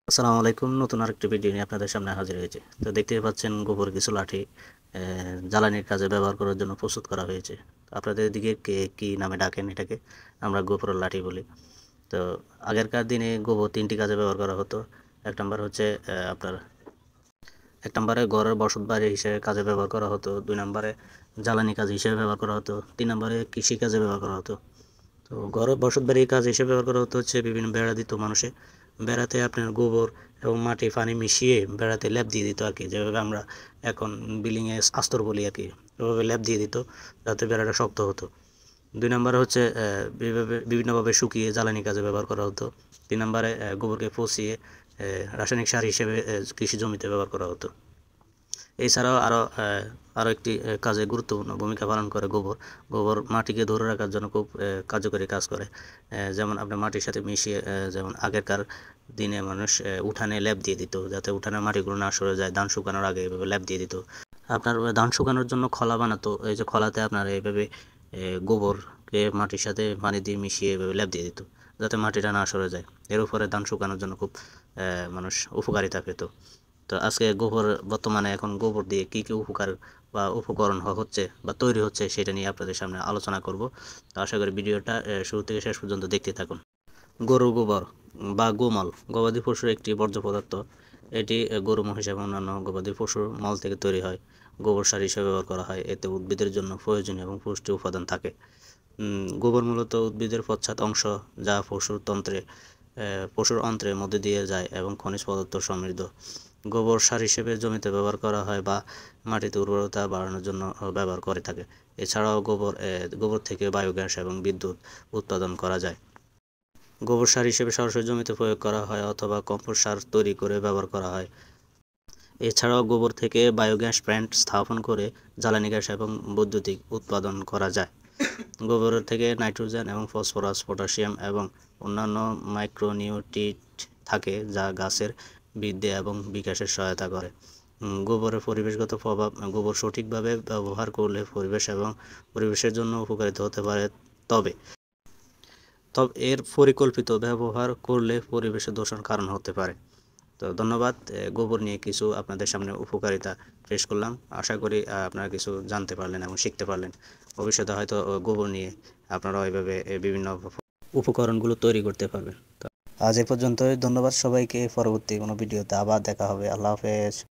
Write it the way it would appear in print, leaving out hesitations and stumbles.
আসসালামু আলাইকুম। নতুন আরেকটি ভিডিও নিয়ে আপনাদের সামনে হাজির হয়েছে। তো দেখতেই পাচ্ছেন গোবর কিছু লাঠি জ্বালানির কাজে ব্যবহার করার জন্য প্রস্তুত করা হয়েছে। তো আপনাদের দিকে কে কী নামে ডাকেন এটাকে? আমরা গোবরের লাঠি বলি। তো আগেরকার দিনে গোবর ৩টি কাজে ব্যবহার করা হতো। এক নম্বর হচ্ছে আপনার এক নম্বরে ঘরের বসতবাড়ি হিসেবে কাজে ব্যবহার করা হতো। ২ নম্বরে জ্বালানি কাজ হিসেবে ব্যবহার করা হতো। ৩ নম্বরে কৃষিকাজে ব্যবহার করা হতো। তো ঘরের বসতবাড়ির কাজ হিসেবে ব্যবহার করা হতো হচ্ছে বিভিন্ন বেড়া দিত মানুষে। বেড়াতে আপনার গোবর এবং মাটি পানি মিশিয়ে বেড়াতে লেপ দিয়ে দিত আর কি, যেভাবে আমরা এখন বিল্ডিংয়ে আস্তর বলি আর কি, ওভাবে লেপ দিয়ে দিত যাতে বেড়াটা শক্ত হতো। ২ নম্বরে হচ্ছে বিভিন্নভাবে শুকিয়ে জ্বালানি কাজে ব্যবহার করা হতো। ৩ নম্বরে গোবরকে পচিয়ে রাসায়নিক সার হিসেবে কৃষি জমিতে ব্যবহার করা হতো। এছাড়াও আরও একটি কাজে গুরুত্বপূর্ণ ভূমিকা পালন করে গোবর। গোবর মাটিকে ধরে রাখার জন্য খুব কার্যকরী কাজ করে। যেমন আপনার মাটির সাথে মিশিয়ে, যেমন আগেকার দিনে মানুষ উঠানে লেপ দিয়ে দিত যাতে উঠানের মাটিগুলো না সরে যায়। ধান শুকানোর আগে এভাবে লেপ দিয়ে দিত। আপনার ধান শুকানোর জন্য খলা বানাতো, এই যে খলাতে আপনার এইভাবে গোবরকে মাটির সাথে পানি দিয়ে মিশিয়ে এভাবে লেপ দিয়ে দিত যাতে মাটিটা না সরে যায়। এর উপরে ধান শুকানোর জন্য খুব মানুষ উপকারিতা পেত। তো আজকে বর্তমানে এখন গোবর দিয়ে কী কী উপকার বা উপকরণ হচ্ছে বা তৈরি হচ্ছে সেটা নিয়ে আপনাদের সামনে আলোচনা করব। তো আশা করি ভিডিওটা শুরু থেকে শেষ পর্যন্ত দেখতে থাকুন। গরুর গোবর বা গোমল গবাদি পশুর একটি বর্জ্য পদার্থ। এটি গরু, মহিষ এবং অন্যান্য গবাদি পশুর মল থেকে তৈরি হয়। গোবর সার হিসেবে ব্যবহার করা হয়। এতে উদ্ভিদের জন্য প্রয়োজনীয় এবং পুষ্টি উপাদান থাকে। গোবর মূলত উদ্ভিদের পশ্চাৎ অংশ, যা পশুর অন্ত্রের মধ্যে দিয়ে যায় এবং খনিজ পদার্থ সমৃদ্ধ। গোবর সার হিসেবে জমিতে ব্যবহার করা হয় বা মাটিতে উর্বরতা বাড়ানোর জন্য ব্যবহার করে থাকে। এছাড়াও গোবর থেকে বায়োগ্যাস এবং বিদ্যুৎ উৎপাদন করা যায়। গোবর সার হিসেবে সরাসরি জমিতে প্রয়োগ করা হয় অথবা কম্পোস্ট সার তৈরি করে ব্যবহার করা হয়। এছাড়াও গোবর থেকে বায়োগ্যাস প্ল্যান্ট স্থাপন করে জ্বালানি গ্যাস এবং বৈদ্যুতিক উৎপাদন করা যায়। গোবর থেকে নাইট্রোজেন এবং ফসফরাস, পটাশিয়াম এবং অন্যান্য মাইক্রোনিউট্রিয়েন্ট থাকে যা গাছের বৃদ্ধি এবং বিকাশে সহায়তা করে। গোবরের পরিবেশগত প্রভাব। গোবর সঠিকভাবে ব্যবহার করলে পরিবেশ এবং পরিবেশের জন্য উপকারিত হতে পারে, তবে এর পরিকল্পিত ব্যবহার করলে পরিবেশে দূষণ কারণ হতে পারে। তো ধন্যবাদ। গোবর নিয়ে কিছু আপনাদের সামনে উপকারিতা পেশ করলাম। আশা করি আপনারা কিছু জানতে পারলেন এবং শিখতে পারলেন। ভবিষ্যতে হয়তো গোবর নিয়ে আপনারা এভাবে বিভিন্ন উপকরণগুলো তৈরি করতে পারবেন। তো আজ এ পর্যন্তই। ধন্যবাদ সবাইকে। পরবর্তী কোনো ভিডিওতে আবার দেখা হবে। আল্লাহ হাফেজ।